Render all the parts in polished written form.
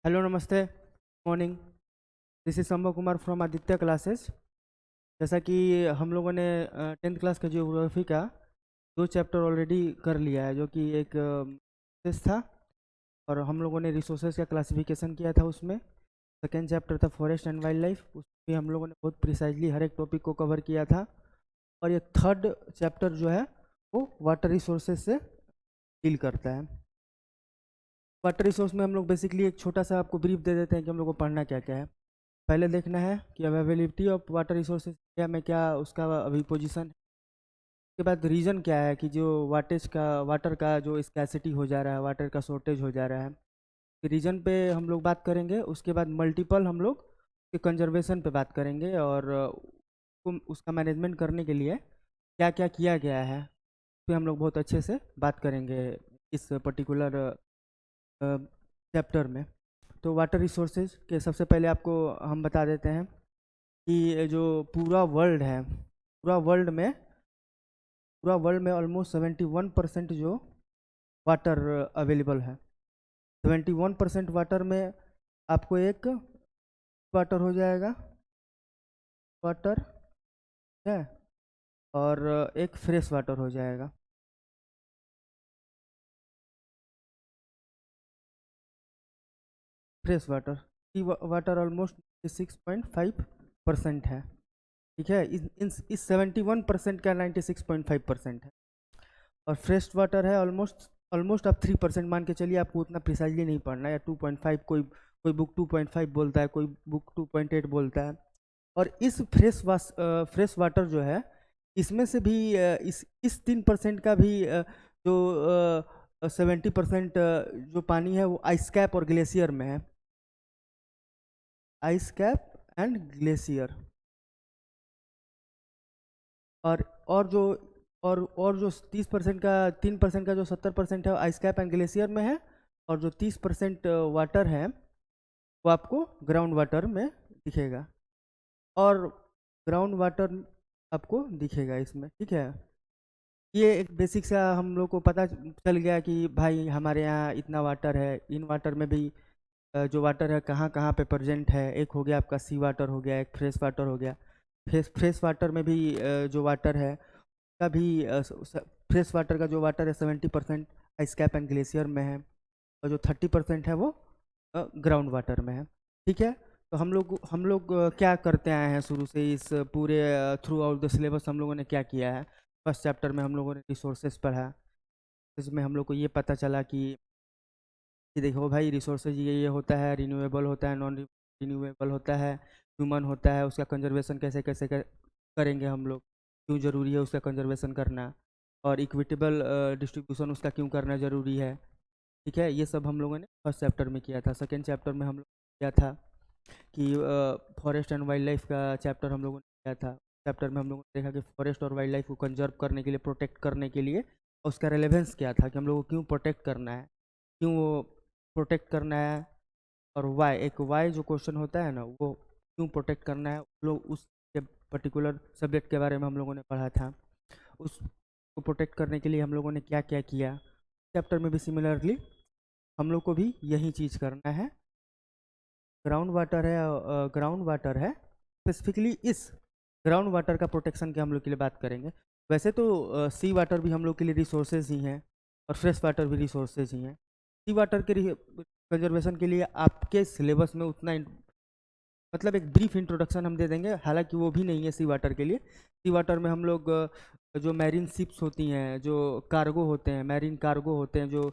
Hello, नमस्ते, morning. This is संभव Kumar from Aditya classes. जैसा कि हम लोगों ने 10th क्लास का जियोग्राफी का 2 चैप्टर ऑलरेडी कर लिया है, जो कि एक रिसोर्सेस था। और हम लोगों ने रिसोर्सेस का क्लासिफिकेशन किया था। उसमें सेकेंड चैप्टर था फॉरेस्ट एंड वाइल्ड लाइफ। उसमें हम लोगों ने बहुत प्रिसाइजली हर एक टॉपिक को कवर किया था। और ये थर्ड चैप्टर जो है वो वाटर रिसोर्सेज से डील करता है। वाटर रिसोर्स में हम लोग बेसिकली एक छोटा सा आपको ब्रीफ दे देते हैं कि हम लोग को पढ़ना क्या क्या है। पहले देखना है कि availability of water resources India में क्या उसका अभी पोजीशन है। उसके बाद रीज़न क्या है कि जो वाटर का जो स्कैसिटी हो जा रहा है, वाटर का शॉर्टेज हो जा रहा है। रीजन पे हम लोग बात करेंगे। उसके बाद मल्टीपल हम लोग के कंजर्वेशन पे बात करेंगे, और उसका मैनेजमेंट करने के लिए क्या क्या किया गया है पे हम लोग बहुत अच्छे से बात करेंगे इस पर्टिकुलर चैप्टर में। तो वाटर रिसोर्सेज के सबसे पहले आपको हम बता देते हैं कि ये जो पूरा वर्ल्ड है, पूरा वर्ल्ड में ऑलमोस्ट 71% जो वाटर अवेलेबल है। 71% वाटर में आपको एक वाटर हो जाएगा, वाटर है, और एक फ्रेश वाटर हो जाएगा। फ्रेश वाटर की वाटर ऑलमोस्ट 6.5% है। ठीक है, इस 71% का 96.5% है। और फ्रेश वाटर है ऑलमोस्ट ऑलमोस्ट आप 3% मान के चलिए। आपको उतना प्रिसाइजली नहीं पढ़ना है, या 2.5, कोई बुक 2.5 बोलता है, कोई बुक 2.8 बोलता है। और इस फ्रेश वाटर जो है, इसमें से भी इस 3% का भी जो 70% जो पानी है वो आइस कैप और ग्लेशियर में है। Ice cap and glacier. और और जो और जो 30% का 3% का जो 70% है आइस कैप एंड ग्लेशियर में है। और जो 30% वाटर है वो आपको ग्राउंड वाटर में दिखेगा। और ग्राउंड वाटर आपको दिखेगा इसमें। ठीक है, ये एक बेसिक सा हम लोग को पता चल गया कि भाई हमारे यहाँ इतना वाटर है। इन वाटर में भी जो वाटर है कहाँ कहाँ पे प्रेजेंट है। एक हो गया आपका सी वाटर, हो गया एक फ्रेश वाटर हो गया। फ्रेश वाटर में भी जो वाटर है का भी फ्रेश वाटर का जो वाटर है 70% आइस कैप एंड ग्लेशियर में है। और जो 30% है वो ग्राउंड वाटर में है। ठीक है, तो हम लोग क्या करते आए हैं शुरू से इस पूरे थ्रू आउट द सिलेबस। हम लोगों ने क्या किया है, फर्स्ट चैप्टर में हम लोगों ने रिसोर्सेज पढ़ा। इसमें हम लोग को ये पता चला कि देखो भाई, रिसोर्सेज ये होता है, रिन्यूएबल होता है, नॉन रिन्यूएबल होता है, ह्यूमन होता है। उसका कंजर्वेशन कैसे कैसे करेंगे हम लोग, क्यों ज़रूरी है उसका कंजर्वेशन करना, और इक्विटेबल डिस्ट्रीब्यूशन उसका क्यों करना ज़रूरी है। ठीक है, ये सब हम लोगों ने फर्स्ट चैप्टर में किया था। सेकेंड चैप्टर में हम लोग किया था कि फॉरेस्ट एंड वाइल्ड लाइफ का चैप्टर हम लोगों ने किया था। चैप्टर में हम लोगों ने देखा कि फॉरेस्ट और वाइल्ड लाइफ को कंजर्व करने के लिए, प्रोटेक्ट करने के लिए उसका रेलेवेंस क्या था, कि हम लोग को क्यों प्रोटेक्ट करना है, क्यों वो प्रोटेक्ट करना है। और वाई, एक वाई जो क्वेश्चन होता है ना, वो क्यों प्रोटेक्ट करना है, लोग उस पर्टिकुलर सब्जेक्ट के बारे में हम लोगों ने पढ़ा था। उसको प्रोटेक्ट करने के लिए हम लोगों ने क्या क्या किया। चैप्टर में भी सिमिलरली हम लोग को भी यही चीज़ करना है। ग्राउंड वाटर है, स्पेसिफिकली इस ग्राउंड वाटर का प्रोटेक्शन के हम लोग के लिए बात करेंगे। वैसे तो सी वाटर भी हम लोग के लिए रिसोर्सेज ही हैं, और फ्रेश वाटर भी रिसोर्सेज ही हैं। सी वाटर के कंजर्वेशन के लिए आपके सिलेबस में उतना मतलब एक ब्रीफ इंट्रोडक्शन हम दे देंगे, हालांकि वो भी नहीं है सी वाटर के लिए। सी वाटर में हम लोग जो मैरीन शिप्स होती हैं, जो कार्गो होते हैं, मैरीन कार्गो होते हैं, जो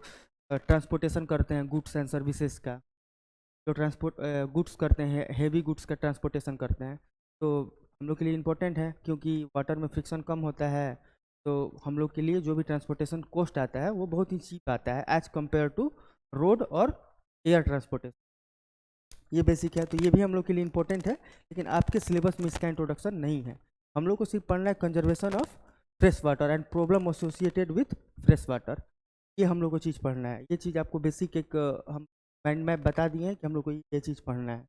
ट्रांसपोर्टेशन करते हैं गुड्स एंड सर्विसेज का, जो ट्रांसपोर्ट गुड्स करते हैं, हेवी गुड्स का ट्रांसपोर्टेशन करते हैं। तो हम लोग के लिए इम्पोर्टेंट है, क्योंकि वाटर में फ्रिक्शन कम होता है। तो हम लोग के लिए जो भी ट्रांसपोर्टेशन कॉस्ट आता है वो बहुत ही चीप आता है एज कम्पेयर टू रोड और एयर ट्रांसपोर्टेशन। ये बेसिक है, तो ये भी हम लोग के लिए इम्पोर्टेंट है। लेकिन आपके सिलेबस में इसका इंट्रोडक्शन नहीं है। हम लोग को सिर्फ पढ़ना है conservation of fresh water and problem associated with fresh water. ये हम लोग को चीज़ पढ़ना है। ये चीज़ आपको बेसिक एक हम माइंड मैप बता दिए हैं कि हम लोग को ये चीज़ पढ़ना है।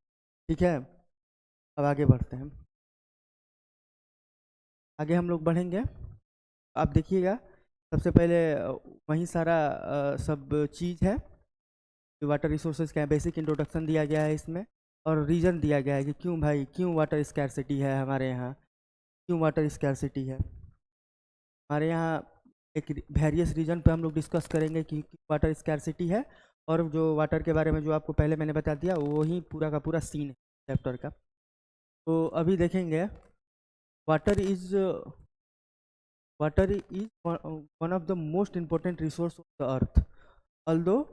ठीक है, अब आगे बढ़ते हैं। आगे हम लोग बढ़ेंगे, आप देखिएगा। सबसे पहले वही सारा सब चीज़ है। वाटर रिसोर्सेज का बेसिक इंट्रोडक्शन दिया गया है इसमें, और रीज़न दिया गया है कि क्यों भाई, क्यों वाटर स्कैरसिटी है हमारे यहाँ, क्यों वाटर स्कैरसिटी है हमारे यहाँ। एक वेरियस रीजन पे हम लोग डिस्कस करेंगे कि वाटर स्कैरसिटी है, और जो वाटर के बारे में जो आपको पहले मैंने बता दिया वो ही पूरा का पूरा सीन है चैप्टर का। तो अभी देखेंगे water is one of the most important resource of the earth. Although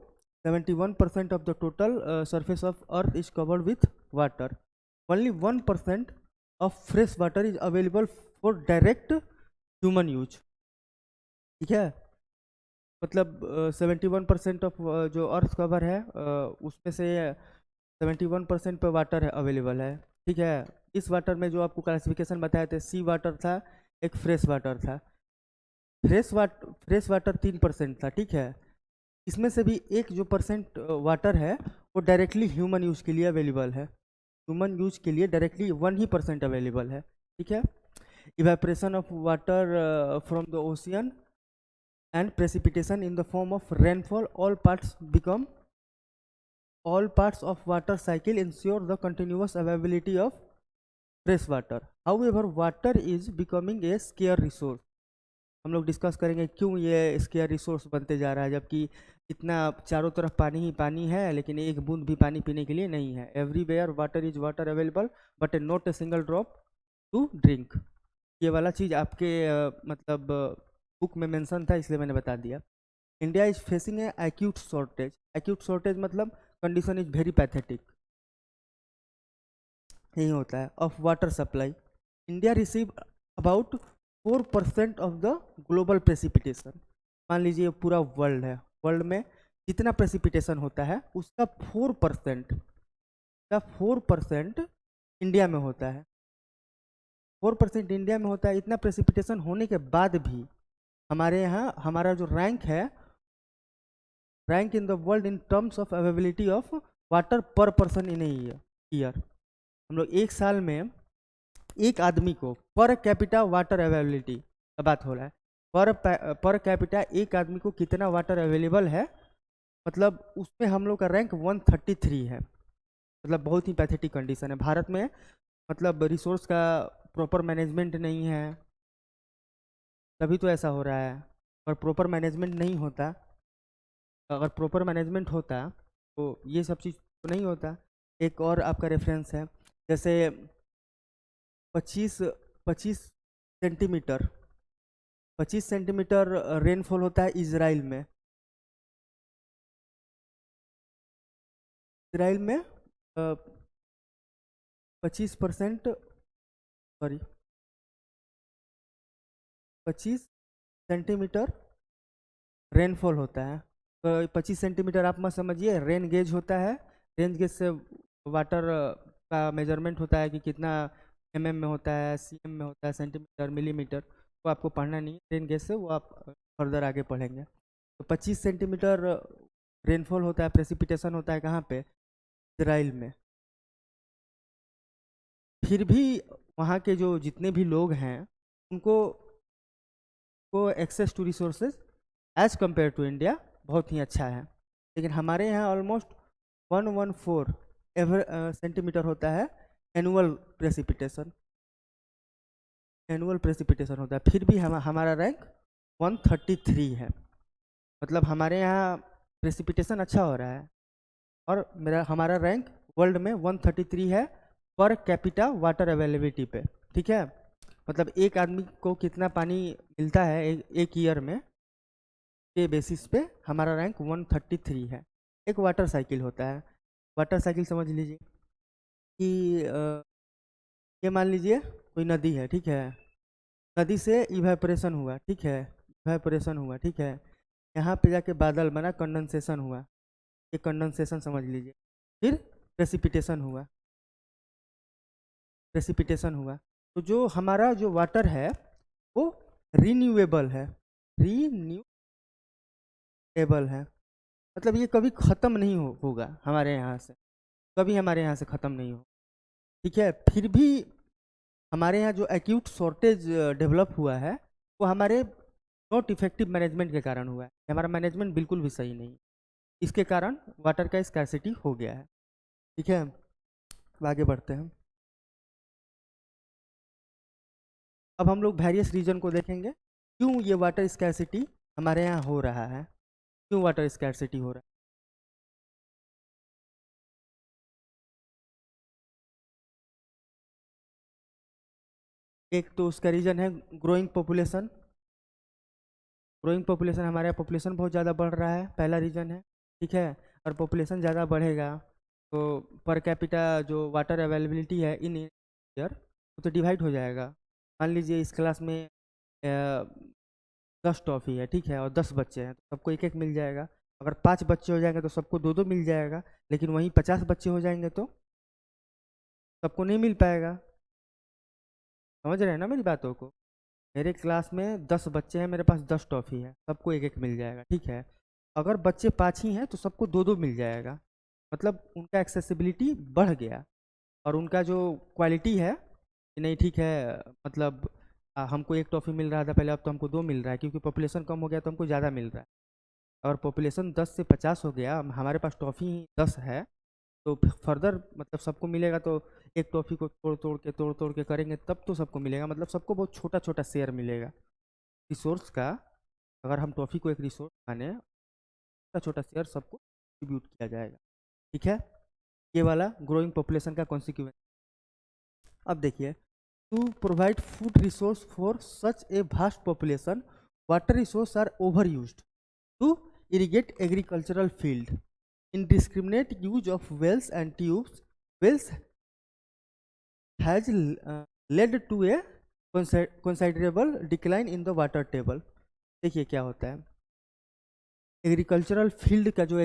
71% of the total surface of earth is covered with water, only 1% of fresh water is available for direct human use. ठीक है, मतलब 71% of जो अर्थ cover है उसमें से 71% पे water है available है। ठीक है, इस वाटर में जो आपको क्लासिफिकेशन बताए थे, सी वाटर था, एक फ्रेश वाटर था। फ्रेश वाटर 3% था। ठीक है, इसमें से भी एक जो परसेंट वाटर है वो डायरेक्टली ह्यूमन यूज़ के लिए अवेलेबल है। ह्यूमन यूज़ के लिए डायरेक्टली 1% अवेलेबल है। ठीक है, evaporation of water from the ocean and precipitation in the form of rainfall, all parts of water cycle ensure the continuous availability of fresh water. However, water is becoming a scarce resource. हम लोग discuss करेंगे क्यों ये square resource बनते जा रहा है, जबकि इतना चारों तरफ पानी ही पानी है, लेकिन एक बूंद भी पानी पीने के लिए नहीं है। Everywhere water is water available but not a single drop to drink. ये वाला चीज़ आपके मतलब बुक में मेंशन था, इसलिए मैंने बता दिया। India is facing A acute shortage. Acute shortage मतलब कंडीशन इज वेरी पैथेटिक, यही होता है, of water supply. India receive about 4% of the global precipitation. मान लीजिए पूरा वर्ल्ड है, वर्ल्ड में जितना प्रेसिपिटेशन होता है उसका 4% इंडिया में होता है। 4% इंडिया में होता है। इतना प्रेसिपिटेशन होने के बाद भी हमारे यहाँ हमारा जो रैंक है, rank in the world in terms of availability of water पर पर्सन इन ईयर। हम लोग एक साल में एक आदमी को पर कैपिटा वाटर अवेलेबिलिटी का बात हो रहा है, पर कैपिटा एक आदमी को कितना वाटर अवेलेबल है, मतलब उसमें हम लोग का रैंक 133 है। मतलब बहुत ही पैथेटिक कंडीशन है भारत में। मतलब रिसोर्स का प्रॉपर मैनेजमेंट नहीं है, तभी तो ऐसा हो रहा है। और प्रॉपर मैनेजमेंट नहीं होता, अगर प्रॉपर मैनेजमेंट होता तो ये सब चीज़ तो नहीं होता। एक और आपका रेफरेंस है, जैसे 25 सेंटीमीटर 25 सेंटीमीटर रेनफॉल होता है इजराइल में। इजराइल में 25% सॉरी 25 सेंटीमीटर रेनफॉल होता है। तो 25 सेंटीमीटर आप मत समझिए, रेन गेज होता है। रेन गेज से वाटर का मेजरमेंट होता है कि कितना mm में होता है, cm में होता है, सेंटीमीटर, मिलीमीटर, वो आपको पढ़ना नहीं है। रेन गेज से वो आप फर्दर आगे पढ़ेंगे। तो 25 सेंटीमीटर रेनफॉल होता है, प्रेसिपिटेशन होता है कहाँ पे, इजराइल में। फिर भी वहाँ के जो जितने भी लोग हैं उनको access to resources as compare to India बहुत ही अच्छा है। लेकिन हमारे यहाँ ऑलमोस्ट 114 सेंटीमीटर होता है एनुअल प्रेसिपिटेशन होता है। फिर भी हमारा रैंक 133 है। मतलब हमारे यहाँ प्रेसिपिटेशन अच्छा हो रहा है, और हमारा रैंक वर्ल्ड में 133 है पर कैपिटा वाटर अवेलेबिलिटी पे। ठीक है, मतलब एक आदमी को कितना पानी मिलता है एक ईयर में के बेसिस पे हमारा रैंक 133 है। एक वाटर साइकिल होता है। वाटर साइकिल समझ लीजिए कि ये मान लीजिए कोई नदी है। ठीक है, नदी से इवेपोरेशन हुआ। ठीक है, इवेपोरेशन हुआ। ठीक है, यहाँ पे जाके बादल बना, कंडेंसेशन हुआ, ये कंडेंसेशन समझ लीजिए। फिर प्रेसिपिटेशन हुआ। तो जो हमारा जो वाटर है वो रिन्यूएबल है, मतलब ये कभी ख़त्म नहीं होगा हमारे यहाँ से, कभी हमारे यहाँ से ख़त्म नहीं हो। ठीक है, फिर भी हमारे यहाँ जो एक्यूट शॉर्टेज डेवलप हुआ है वो हमारे नॉट इफेक्टिव मैनेजमेंट के कारण हुआ है। हमारा मैनेजमेंट बिल्कुल भी सही नहीं। इसके कारण वाटर का स्कैर्सिटी हो गया है। ठीक है, अब आगे बढ़ते हैं। अब हम लोग वेरियस रीजन को देखेंगे, क्यों ये वाटर स्कैर्सिटी हमारे यहाँ हो रहा है, क्यों वाटर स्कैर्सिटी हो रहा है। एक तो उसका रीजन है ग्रोइंग पॉपुलेशन। ग्रोइंग पॉपुलेशन, हमारे यहाँ पॉपुलेशन बहुत ज़्यादा बढ़ रहा है, पहला रीज़न है। ठीक है, और पॉपुलेशन ज़्यादा बढ़ेगा तो पर कैपिटा जो वाटर अवेलेबिलिटी है इन ईयर वो तो डिवाइड हो जाएगा। मान लीजिए इस क्लास में 10 टॉफ़ी है, ठीक है, और 10 बच्चे हैं तो सबको एक एक मिल जाएगा। अगर 5 बच्चे हो जाएंगे तो सबको दो दो मिल जाएगा, लेकिन वहीं 50 बच्चे हो जाएंगे तो सबको नहीं मिल पाएगा। समझ रहे हैं ना मेरी बातों को। मेरे क्लास में 10 बच्चे हैं, मेरे पास 10 टॉफ़ी है, सबको एक एक मिल जाएगा। ठीक है, अगर बच्चे 5 ही हैं तो सबको दो दो मिल जाएगा, मतलब उनका एक्सेसिबिलिटी बढ़ गया। और उनका जो क्वालिटी है कि नहीं ठीक है, मतलब हमको एक टॉफ़ी मिल रहा था पहले, अब तो हमको दो मिल रहा है, क्योंकि पॉपुलेशन कम हो गया तो हमको ज़्यादा मिल रहा है। और पॉपुलेशन 10 से 50 हो गया, हमारे पास टॉफ़ी ही 10 है, तो फर्दर मतलब सबको मिलेगा तो एक टॉफ़ी को तोड़ तोड़ के करेंगे तब तो सबको मिलेगा, मतलब सबको बहुत छोटा छोटा शेयर मिलेगा रिसोर्स का। अगर हम टॉफ़ी को एक रिसोर्स माने, छोटा छोटा शेयर सबको डिस्ट्रीब्यूट किया जाएगा। ठीक है, ये वाला ग्रोइंग पॉपुलेशन का कॉन्सिक्वेंस। अब देखिए, to provide food resource for such a vast population, water resource are over used to irrigate agricultural field. Indiscriminate use of wells and tubes wells has led to a considerable decline in the water table. देखिए क्या होता है, agricultural field का जो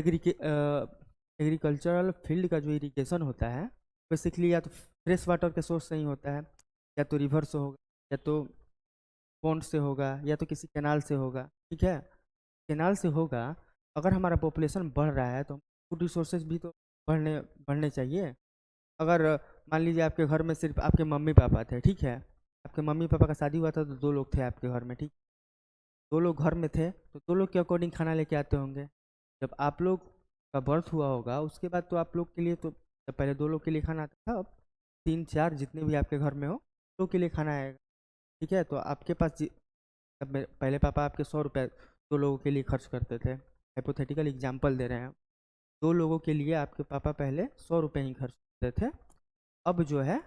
agricultural field का जो irrigation होता है, बेसिकली या तो फ्रेश वाटर के सोर्स से ही होता है, या तो रिवर से होगा, या तो पॉन्ड से होगा, या तो किसी कैनाल से होगा। ठीक है, कैनाल से होगा। अगर हमारा पॉपुलेशन बढ़ रहा है तो फूड रिसोर्सेज भी तो बढ़ने बढ़ने चाहिए। अगर मान लीजिए आपके घर में सिर्फ आपके मम्मी पापा थे, ठीक है, आपके मम्मी पापा का शादी हुआ था तो दो लोग थे आपके घर में, ठीक, दो लोग घर में थे तो दो लोग के अकॉर्डिंग खाना लेके आते होंगे। जब आप लोग का बर्थ हुआ होगा उसके बाद तो आप लोग के लिए तो जब पहले दो लोग के लिए खाना आता था, अब 3 4 जितने भी आपके घर में हो लोग के लिए खाना आएगा। ठीक है, तो आपके पास पहले पापा आपके 100 रुपये दो लोगों के लिए खर्च करते थे, हाइपोथेटिकल एग्जाम्पल दे रहे हैं, दो लोगों के लिए आपके पापा पहले 100 रुपये ही खर्च करते थे। अब जो है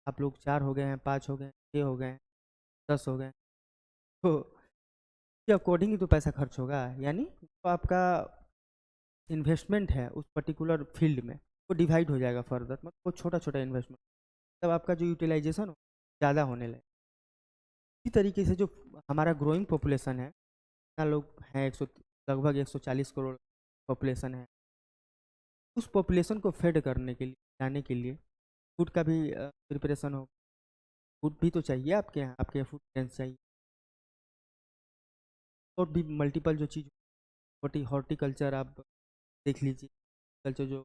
आप लोग 4 हो गए हैं, 5 हो गए, 6 हो गए, 10 हो गए, तो के अकॉर्डिंग ही तो पैसा खर्च होगा, यानी तो आपका इन्वेस्टमेंट है उस पर्टिकुलर फील्ड में वो डिवाइड हो जाएगा फर्दर, मतलब वो छोटा छोटा इन्वेस्टमेंट, तब आपका जो यूटिलाइजेशन हो ज़्यादा होने लगे। इसी तरीके से जो हमारा ग्रोइंग पॉपुलेशन है, इतना लोग हैं, 100 लगभग 140 करोड़ पॉपुलेशन है, उस पॉपुलेशन को फेड करने के लिए, लाने के लिए फूड का भी प्रिपरेशन हो। फूड भी तो चाहिए आपके यहाँ, आपके यहाँ फूड सेंस चाहिए, और भी मल्टीपल जो चीज़, हॉर्टिकल्चर आप देख लीजिए, कल्चर जो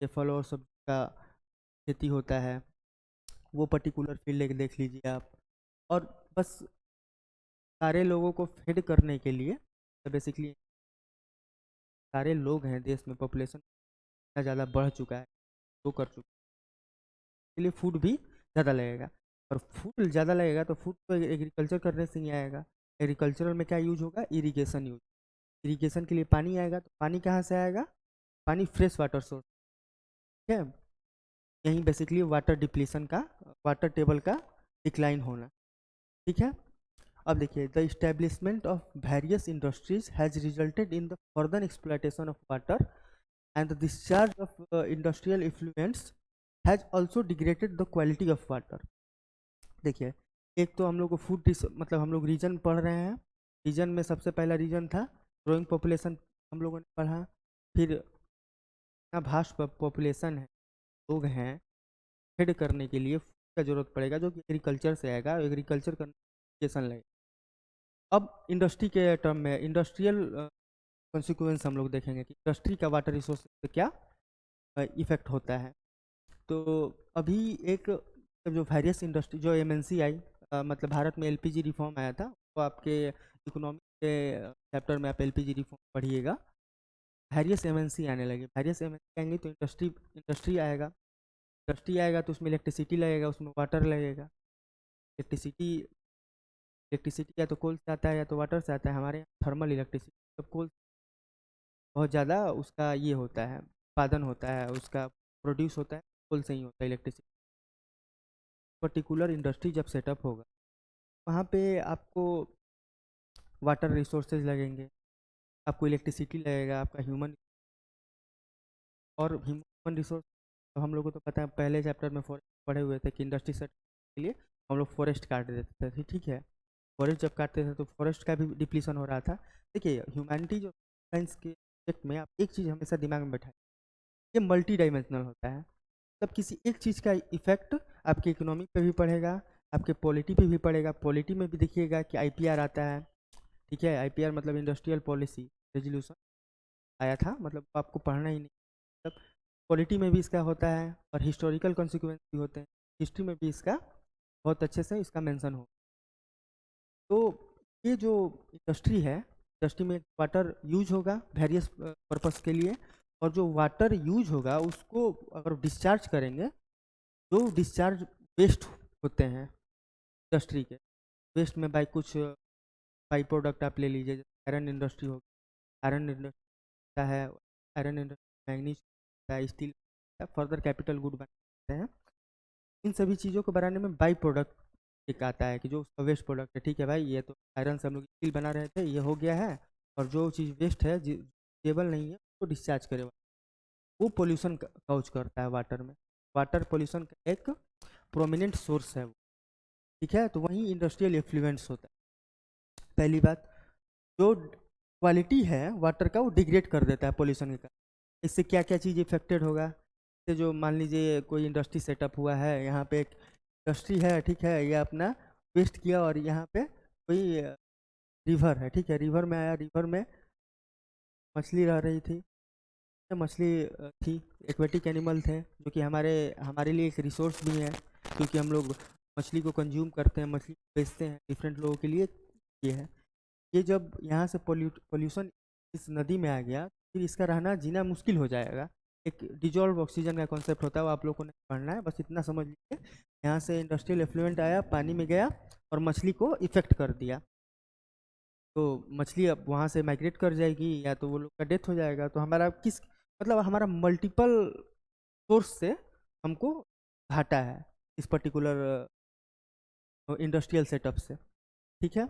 ये फल और सब्जी का खेती होता है वो पर्टिकुलर फील्ड एक देख लीजिए आप। और बस सारे लोगों को फेड करने के लिए, तो बेसिकली सारे लोग हैं देश में, पॉपुलेशन इतना ज़्यादा बढ़ चुका है, वो कर चुका है, इसलिए फूड भी ज़्यादा लगेगा। और फूड ज़्यादा लगेगा तो फूड तो एग्रीकल्चर करने से ही आएगा। एग्रीकल्चरल में क्या यूज होगा, इरीगेशन यूज, इरीगेशन के लिए पानी आएगा, तो पानी कहाँ से आएगा, पानी फ्रेश वाटर सोर्स। ठीक है, यहीं बेसिकली वाटर डिप्लीशन का, वाटर टेबल का डिक्लाइन होना। ठीक है, अब देखिए, the establishment of various industries has resulted in the further exploitation of water and the discharge of industrial effluents has also degraded the quality of water. देखिए, एक तो हम लोग को फूड मतलब हम लोग रीजन पढ़ रहे हैं, रीजन में सबसे पहला रीजन था ग्रोइंग पॉपुलेशन, हम लोगों ने पढ़ा। फिर इतना भास्ट पॉपुलेशन है, लोग हैं, फेड करने के लिए फूड का जरूरत पड़ेगा जो कि एग्रीकल्चर से आएगा, एग्रीकल्चर करने लगेगा। अब इंडस्ट्री के टर्म में इंडस्ट्रियल कॉन्सिक्वेंस हम लोग देखेंगे कि इंडस्ट्री का वाटर रिसोर्स पे क्या इफेक्ट होता है। तो अभी एक जो वेरियस इंडस्ट्री जो एमएनसी आई, मतलब भारत में एलपीजी रिफॉर्म आया था, वो आपके इकोनॉमिक के चैप्टर में आप एलपीजी रिफॉर्म पढ़िएगा। वेरियस एमएनसी आने लगे। वेरियस एमएनसी आएंगे तो इंडस्ट्री आएगा। इंडस्ट्री आएगा तो उसमें इलेक्ट्रिसिटी लगेगा, उसमें वाटर लगेगा। इलेक्ट्रिसिटी इलेक्ट्रिसिटी या तो कोल से आता है या तो वाटर से आता है। हमारे यहाँ थर्मल इलेक्ट्रिसिटी, जब कोल बहुत ज़्यादा उसका ये होता है, उत्पादन होता है, उसका प्रोड्यूस होता है, कोल से ही होता है इलेक्ट्रिसिटी। पर्टिकुलर इंडस्ट्री जब सेटअप होगा वहाँ पे आपको वाटर रिसोर्सेज लगेंगे, आपको इलेक्ट्रिसिटी लगेगा, आपका ह्यूमन और ह्यूमन रिसोर्स। तो हम लोग को तो पता है, पहले चैप्टर में फॉरेस्ट पढ़े हुए थे कि इंडस्ट्री सेट के लिए हम लोग फॉरेस्ट काट देते थे, ठीक है। फॉरेस्ट जब काटते थे तो फॉरेस्ट का भी डिप्लीशन हो रहा था। देखिए ह्यूमैनिटी जो साइंस के सब्जेक्ट में आप एक चीज़ हमेशा दिमाग में बैठाए, ये मल्टी डायमेंशनल होता है। तब किसी एक चीज़ का इफेक्ट आपके इकोनॉमी पे भी पड़ेगा, आपके पॉलिटी पे भी पड़ेगा। पॉलिटी में भी देखिएगा कि आईपीआर आता है, ठीक है। आईपीआर मतलब इंडस्ट्रियल पॉलिसी रेजोल्यूशन आया था, मतलब आपको पढ़ना ही नहीं। मतलब पॉलिटी में भी इसका होता है और हिस्टोरिकल कॉन्सिक्वेंस भी होते हैं। हिस्ट्री में भी इसका बहुत अच्छे से इसका मेंशन हो। तो ये जो इंडस्ट्री है, इंडस्ट्री में वाटर यूज होगा वेरियस पर्पस के लिए, और जो वाटर यूज होगा उसको अगर डिस्चार्ज करेंगे, जो डिस्चार्ज वेस्ट होते हैं इंडस्ट्री के, वेस्ट में बाई कुछ बाई प्रोडक्ट आप ले लीजिए, जैसे आयरन इंडस्ट्री हो, आयरन इंडस्ट्री है, आयरन इंडस्ट्री मैग्नीज है, स्टील, फर्दर कैपिटल गुड बनाते हैं। इन सभी चीज़ों को बनाने में बाई प्रोडक्ट एक आता है कि जो उसका वेस्ट प्रोडक्ट है, ठीक है भाई, ये तो आयरन से हम लोग स्टील बना रहे थे, ये हो गया है, और जो चीज़ वेस्ट है यूजेबल नहीं है उसको डिस्चार्ज करे, वो पोल्यूशन काउज करता है वाटर में। वाटर पोल्यूशन का एक प्रोमिनेंट सोर्स है वो, ठीक है। तो वहीं इंडस्ट्रियल इफ्लुएंस होता है। पहली बात, जो क्वालिटी है वाटर का वो डिग्रेड कर देता है पोल्यूशन के कारण। इससे क्या क्या चीज़ इफेक्टेड होगा, जैसे जो मान लीजिए कोई इंडस्ट्री सेटअप हुआ है, यहाँ पे एक इंडस्ट्री है, ठीक है, ये अपना वेस्ट किया, और यहाँ पे कोई रिवर है, ठीक है, रिवर में आया, रिवर में मछली रह रही थी, मछली थी, एक्वेटिक एनिमल थे, जो कि हमारे हमारे लिए एक रिसोर्स भी है, क्योंकि हम लोग मछली को कंज्यूम करते हैं, मछली बेचते हैं डिफरेंट लोगों के लिए। ये है, ये जब यहाँ से पोल्यूशन इस नदी में आ गया, फिर इसका रहना जीना मुश्किल हो जाएगा। एक डिजॉल्व ऑक्सीजन का कॉन्सेप्ट होता है, वो आप लोगों को नहीं पढ़ना है, बस इतना समझ लीजिए। यहाँ से इंडस्ट्रियल एफ्लुएंट आया, पानी में गया और मछली को इफेक्ट कर दिया, तो मछली अब वहाँ से माइग्रेट कर जाएगी, या तो वो लोग का डेथ हो जाएगा। तो हमारा किस मतलब हमारा मल्टीपल सोर्स से हमको घाटा है इस पर्टिकुलर इंडस्ट्रियल सेटअप से, ठीक है।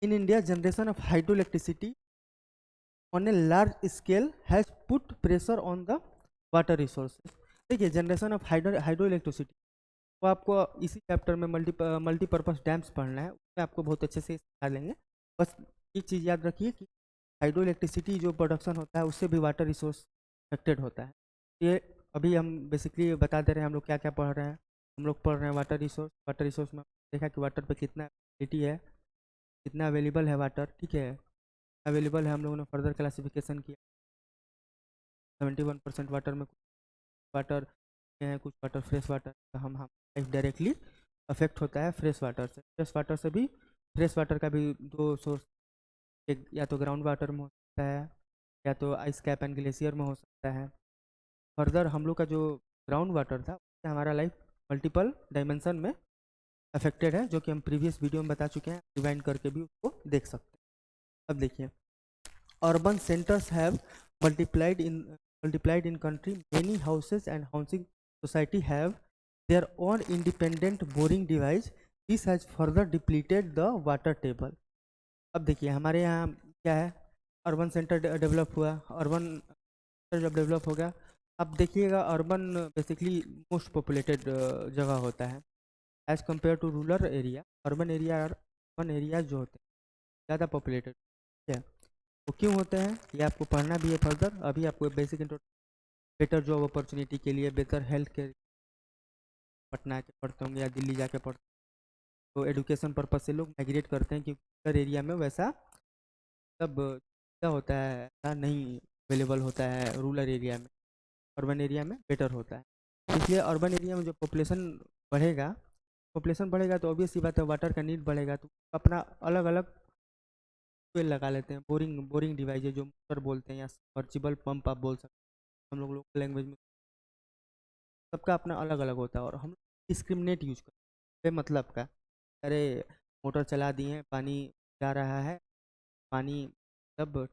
In India generation of hydro electricity on a large scale has put pressure on the water resources. देखिए जनरेशन ऑफ हाइड्रो इलेक्ट्रिसिटी, वो आपको इसी चैप्टर में मल्टीपर्पज डैम्स पढ़ना है, उसमें आपको बहुत अच्छे से सिखा लेंगे। बस एक चीज़ याद रखिए कि हाइड्रो इलेक्ट्रिसिटी जो प्रोडक्शन होता है उससे भी वाटर रिसोर्स अफेक्टेड होता है। ये अभी हम बेसिकली बता दे रहे हैं हम लोग क्या क्या पढ़ रहे हैं। हम लोग पढ़ रहे हैं वाटर रिसोर्स। वाटर रिसोर्स में देखा कि वाटर पे कितना एबिलिटी है, कितना अवेलेबल है वाटर, ठीक है, अवेलेबल है। हम लोगों ने फर्दर क्लासिफिकेशन किया, 71% वाटर में, वाटर हैं कुछ वाटर फ्रेश वाटर, हम लाइफ डायरेक्टली अफेक्ट होता है फ्रेश वाटर से। फ्रेश वाटर से भी, फ्रेश वाटर का भी दो सोर्स, एक या तो ग्राउंड वाटर में हो सकता है, या तो आइस कैप एंड ग्लेशियर में हो सकता है। फर्दर हम लोग का जो ग्राउंड वाटर था उससे हमारा लाइफ मल्टीपल डायमेंशन में अफेक्टेड है, जो कि हम प्रीवियस वीडियो में बता चुके हैं, रिवाइंड करके भी उसको देख सकते हैं। अब देखिए, urban centers have multiplied in multiplied in country. Many houses and housing society have their own independent boring device. This has further depleted the water table. अब देखिए हमारे यहाँ क्या है, अर्बन सेंटर डेवलप हुआ, अर्बन जब डेवलप होगा, अब देखिएगा अर्बन बेसिकली मोस्ट पॉपुलेटेड जगह होता है as compare to rural area. Urban area जो होते हैं ज़्यादा पॉपुलेटेड है। वो क्यों होते हैं ये आपको पढ़ना भी है फर्दर। अभी आपको बेसिक बेटर जॉब अपॉर्चुनिटी के लिए, बेहतर हेल्थ के पटना के पढ़ते होंगे या दिल्ली जाके पढ़ते, तो एजुकेशन पर्पज से लोग माइग्रेट करते हैं, क्योंकि अदर एरिया में वैसा सब क्या होता है, ऐसा नहीं अवेलेबल होता है रूरल एरिया में। अर्बन एरिया में बेटर होता है। इसलिए अर्बन एरिया में जो पॉपुलेशन बढ़ेगा तो ऑब्वियस सी बात है वाटर का नीड बढ़ेगा, तो अपना अलग अलग ट्यूबवेल लगा लेते हैं, बोरिंग बोरिंग डिवाइस है जो मोटर बोलते हैं या सबमर्सिबल पंप आप बोल सकते हैं हम लोग लोकल लैंग्वेज में। सबका अपना अलग अलग होता है और हम डिस्क्रिमिनेट यूज करते हैं मतलब का। अरे मोटर चला दिए हैं, पानी जा रहा है, पानी सब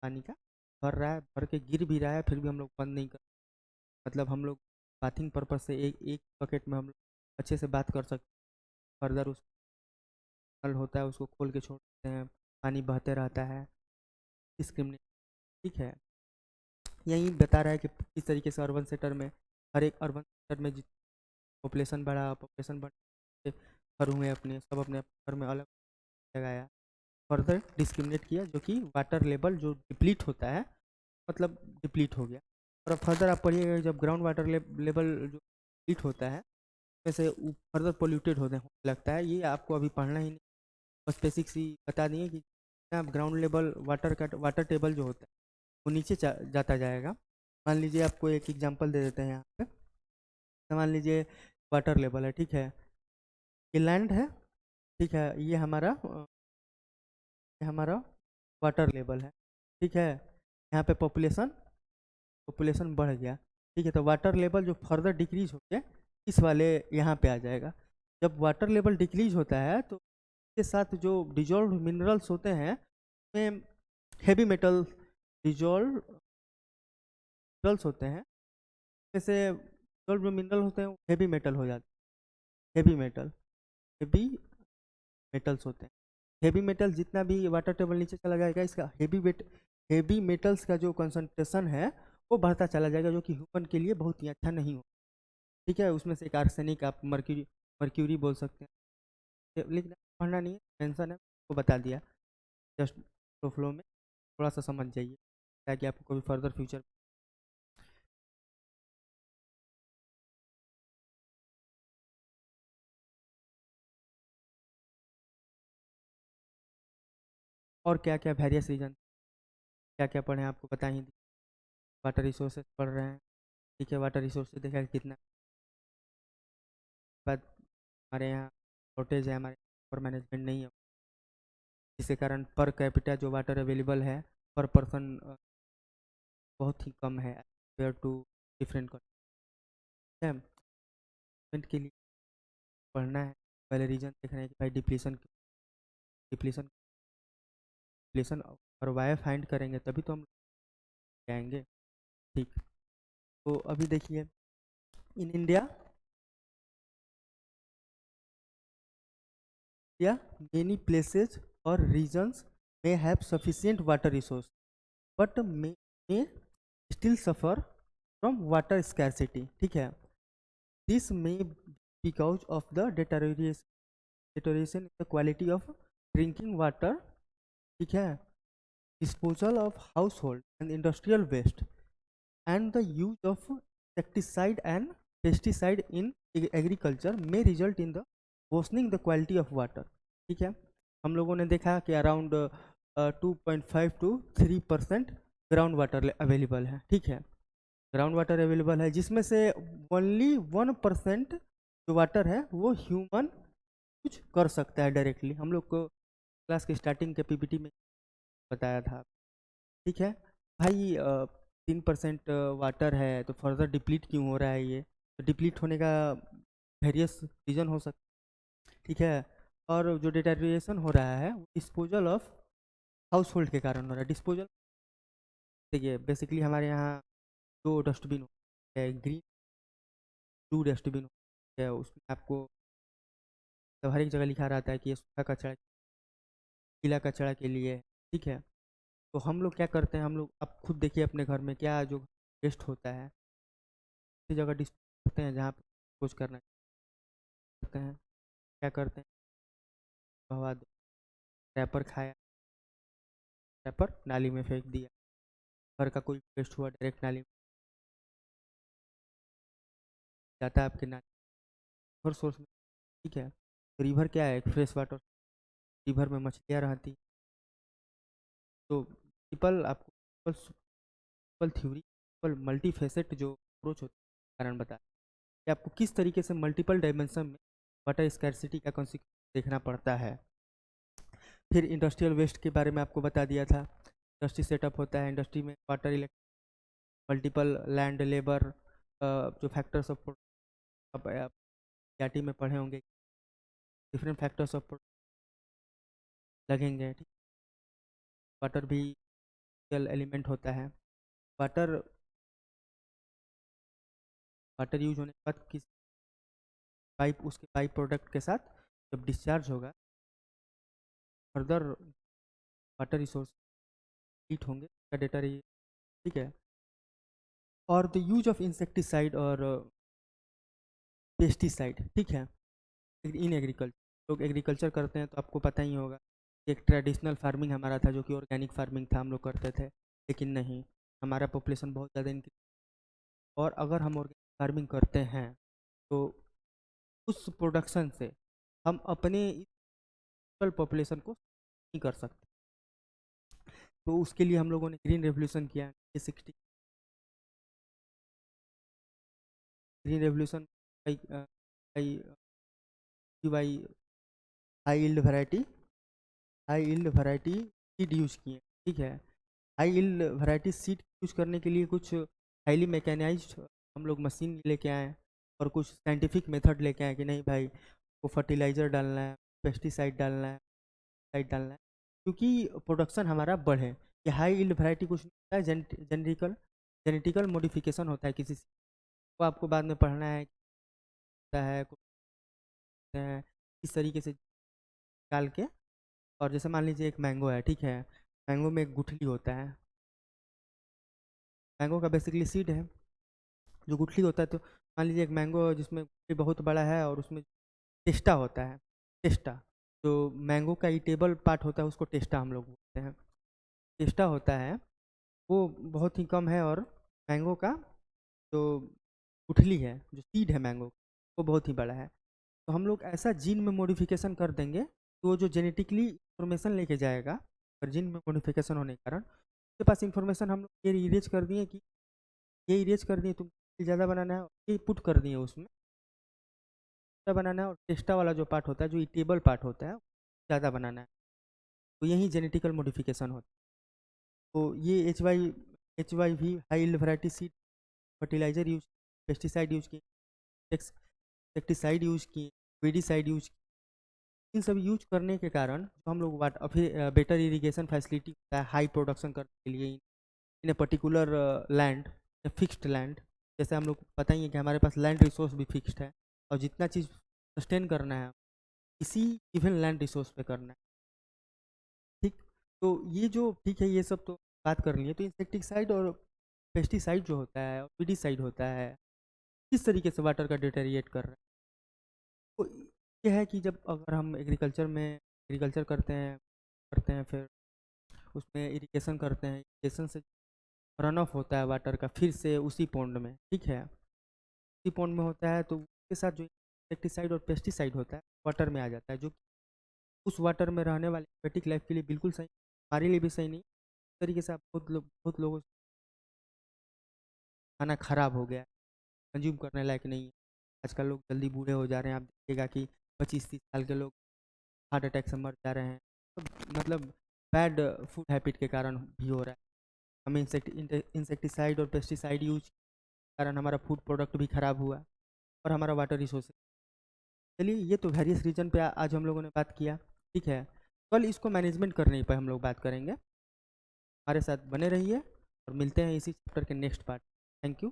पानी का भर रहा है, भर के गिर भी रहा है, फिर भी हम लोग बंद नहीं कर, मतलब हम लोग बाथिंग पर्पज से एक एक बकेट में हम लोग अच्छे से बात कर सकते हैं। फर्दर उस नल होता है उसको खोल के छोड़ देते हैं, पानी बहते रहता है। डिस्क्रिमिनेट, ठीक है। यही बता रहा है कि किस तरीके से अर्बन सेक्टर में, हर एक अर्बन सेक्टर में पॉपुलेशन बढ़ घर हुए अपने, सब अपने घर में अलग लगाया। फर्दर डिस्क्रिमिनेट किया जो कि वाटर लेवल जो डिप्लीट होता है, मतलब डिप्लीट हो गया। और अब फर्दर आप पढ़िएगा जब ग्राउंड वाटर लेवल जो डिप्लीट होता है वैसे फर्दर पोल्यूटेड होने लगता है। ये आपको अभी पढ़ना ही नहीं, बस बेसिक्स ही बता दिए कि आप ग्राउंड लेवल वाटर टेबल जो होता है वो नीचे जाता जाएगा। मान लीजिए आपको एक एग्जांपल दे देते हैं यहाँ पे। तो मान लीजिए वाटर लेवल है, ठीक है, ये लैंड है, ठीक है, ये हमारा वाटर लेवल है, ठीक है। यहाँ पे पॉपुलेशन पॉपुलेशन बढ़ गया, ठीक है, तो वाटर लेवल जो फर्दर डिक्रीज हो गया इस वाले यहाँ पे आ जाएगा। जब वाटर लेवल डिक्रीज होता है तो के साथ जो डिजॉल्व मिनरल्स होते हैं उसमें हेवी मेटल डिजॉल्व मिनरल्स होते हैं, जैसे डिजॉल्व जो मिनरल होते हैं वो हेवी मेटल हो जाते हैं। हेवी मेटल्स होते हैं। हेवी मेटल जितना भी वाटर टेबल नीचे चला जाएगा इसका हेवी मेटल्स का जो कंसंट्रेशन है वो बढ़ता चला जाएगा, जो कि ह्यूमन के लिए बहुत ही अच्छा नहीं हो, ठीक है। उसमें से एक आर्सेनिक, आप मर्क्यूरी मर्क्यूरी बोल सकते हैं, लेकिन पढ़ना नहीं है, टेंशन है, वो बता दिया जस्ट फ्लो में, थोड़ा सा समझ जाइए ताकि आपको कभी फर्दर फ्यूचर। और क्या क्या वेरियस रीजन, क्या क्या पढ़े आपको बता ही दी। वाटर रिसोर्सेज पढ़ रहे हैं, ठीक है, वाटर रिसोर्सेज देखा कि कितना बाद हमारे यहाँ शॉर्टेज है, हमारे और मैनेजमेंट नहीं है, जिसके कारण पर कैपिटा जो वाटर अवेलेबल है पर पर्सन बहुत ही कम है कंपेयर टू डिफरेंट कंट्री के लिए। पढ़ना है, पहले रीजन देखना है कि भाई डिप्लीशन डिप्लीशन और वाई फाइंड करेंगे तभी तो हम जाएंगे, ठीक। तो अभी देखिए in India many places or regions may have sufficient water resource but may still suffer from water scarcity, ठीक है। This may be because of the deterioration in the quality of drinking water, ठीक है, disposal of household and industrial waste, and the use of insecticide and pesticide in agriculture may result in the worsening the quality of water, ठीक है। हम लोगों ने देखा कि around 2.5 to 3% ground water available है, ठीक है, ग्राउंड वाटर अवेलेबल है, जिसमें से ओनली 1% जो वाटर है वो ह्यूमन कुछ कर सकता है डायरेक्टली। हम लोग को क्लास के स्टार्टिंग के पीपीटी में बताया था, ठीक है। भाई 3% वाटर है तो फर्दर डिप्लीट क्यों हो रहा है, ये तो डिप्लीट होने का वेरियस रीज़न हो सकता है, ठीक है। और जो डिटेरियोरेशन हो रहा है वो डिस्पोजल ऑफ हाउस होल्ड के कारण हो रहा है। डिस्पोजल देखिए बेसिकली हमारे यहाँ दो डस्टबिन होते हैं, ग्रीन ब्लू डस्टबिन होते हैं, उसमें आपको तो हर एक जगह लिखा रहता है कि ये सूखा कचरा गीला कचरा के लिए, ठीक है। तो हम लोग क्या करते हैं, हम लोग आप खुद देखिए अपने घर में क्या जो वेस्ट होता है उसी जगह डिस्पोज करते हैं जहाँ पर डिस्पोज करना करते हैं, क्या करते हैं, बहवा दो, रैपर खाया, रैपर नाली में फेंक दिया, घर का कोई वेस्ट हुआ डायरेक्ट नाली में जाता है आपके नाली और सोर्स में, ठीक है। तो रिवर क्या है, एक फ्रेश वाटर, रिवर में मछलियाँ रहती, तो पीपल आपको people theory people multi facet जो अप्रोच होता है कारण बताया कि आपको किस तरीके से मल्टीपल डायमेंशन में वाटर स्कैरसिटी का कॉन्सिक्वेंस देखना पड़ता है। फिर इंडस्ट्रियल वेस्ट के बारे में आपको बता दिया था। इंडस्ट्री सेटअप होता है, इंडस्ट्री में water, electric, multiple land, labour, जो फैक्टर्स ऑफ में पढ़े होंगे, डिफरेंट फैक्टर्स ऑफ लगेंगे, ठीक। वाटर भी एलिमेंट होता है। वाटर वाटर यूज होने के बाद किस पाइप, उसके पाइप प्रोडक्ट के साथ जब डिस्चार्ज होगा, फर्दर वाटर रिसोर्स हीट होंगे का डेटा रही, ठीक है। और द यूज ऑफ इंसेक्टिसाइड और पेस्टिसाइड, ठीक है, इन एग्रीकल्चर। लोग एग्रीकल्चर करते हैं तो आपको पता ही होगा, एक ट्रेडिशनल फार्मिंग हमारा था जो कि ऑर्गेनिक फार्मिंग था, हम लोग करते थे। लेकिन नहीं, हमारा पॉपुलेशन बहुत ज़्यादा इंक्रीज, और अगर हम ऑर्गेनिक फार्मिंग करते हैं तो उस प्रोडक्शन से हम अपने पॉपुलेशन को नहीं कर सकते। तो उसके लिए हम लोगों ने ग्रीन रेवोल्यूशन किया। 60 green revolution by high yield variety, high yield variety seed use किए, ठीक है। High yield variety seed use करने के लिए कुछ हाईली मैकेनाइज्ड हम लोग मशीन लेके आए, और कुछ साइंटिफिक मेथड लेके आए कि नहीं भाई, वो फर्टिलाइज़र डालना है, पेस्टिसाइड डालना है, साइड डालना है, क्योंकि प्रोडक्शन हमारा बढ़े। ये हाई यील्ड वैरायटी कुछ नहीं होता है, जेनेटिकल मॉडिफिकेशन होता है किसी से, वो आपको बाद में पढ़ना है होता है इस तरीके से डाल के। और जैसे मान लीजिए एक मैंगो है, ठीक है, मैंगो में एक गुठली होता है, मैंगो का बेसिकली सीड है जो गुठली होता है। तो मान लीजिए एक मैंगो जिसमें गुठली बहुत बड़ा है, और उसमें टेस्टा होता है, टेस्टा, जो मैंगो का ईटेबल पार्ट होता है उसको टेस्टा हम लोग बोलते हैं। टेस्टा होता है वो बहुत ही कम है, और मैंगो का जो गुठली है, जो सीड है मैंगो, वो बहुत ही बड़ा है। तो हम लोग ऐसा जीन में मॉडिफिकेशन कर देंगे, तो वो जो जेनेटिकली इंफॉर्मेशन लेके जाएगा, और जीन में मॉडिफिकेशन होने के कारण उसके पास इंफॉर्मेशन हम लोग ये इरेज कर दिए कि ये इरेज कर दिए, तुम ज़्यादा बनाना है, ये पुट कर दिए उसमें बनाना है, और टेस्टा वाला जो पार्ट होता है, जो ईटेबल पार्ट होता है, ज़्यादा बनाना है। तो यही जेनेटिकल मॉडिफिकेशन होता है। तो ये एच वाई भी high yield variety seed, fertiliser use, pesticide use किए, इंसेक्टिसाइड यूज किए, वीडिसाइड यूज किए। इन सब यूज करने के कारण जो हम लोग वाटर, फिर बेटर इरिगेशन फैसिलिटी होता है हाई प्रोडक्शन करने के लिए in a particular land, fixed land. जैसे हम लोग पता ही है कि हमारे पास लैंड रिसोर्स भी फिक्स्ड है, और जितना चीज़ सस्टेन करना है इसी इवन लैंड रिसोर्स पे करना है, ठीक। तो ये जो, ठीक है, ये सब तो बात कर लिए। तो इंसेक्टिसाइड और पेस्टिसाइड जो होता है, और वीडिसाइड होता है, किस तरीके से वाटर का डिटेरिएट कर रहा है। तो ये है कि जब अगर हम एग्रीकल्चर करते हैं, फिर उसमें इरिगेशन करते हैं, इरिगेशन से रन ऑफ होता है वाटर का फिर से उसी पॉन्ड में, ठीक है, उसी पॉन्ड में होता है, तो उसके साथ जो इंसेक्टिसाइड और पेस्टिसाइड होता है वाटर में आ जाता है, जो उस वाटर में रहने वाले एक्वेटिक लाइफ के लिए बिल्कुल सही, हमारे लिए भी सही नहीं। इस तरीके से आप बहुत लोगों से खाना खराब हो गया, कंज्यूम करने लायक नहीं है। आजकल लोग जल्दी बूढ़े हो जा रहे हैं, आप देखिएगा कि 25-30 साल के लोग हार्ट अटैक से मर जा रहे हैं। तो मतलब बैड फूड हैबिट के कारण भी हो रहा है। हमें इंसेक्टिसाइड और पेस्टिसाइड यूज के कारण हमारा फूड प्रोडक्ट भी खराब हुआ, और हमारा वाटर रिसोर्स। चलिए, ये तो वेरियस रीजन पे आज हम लोगों ने बात किया, ठीक है। कल इसको मैनेजमेंट करने पर हम लोग बात करेंगे। हमारे साथ बने रहिए, और मिलते हैं इसी चैप्टर के नेक्स्ट पार्ट। Thank you.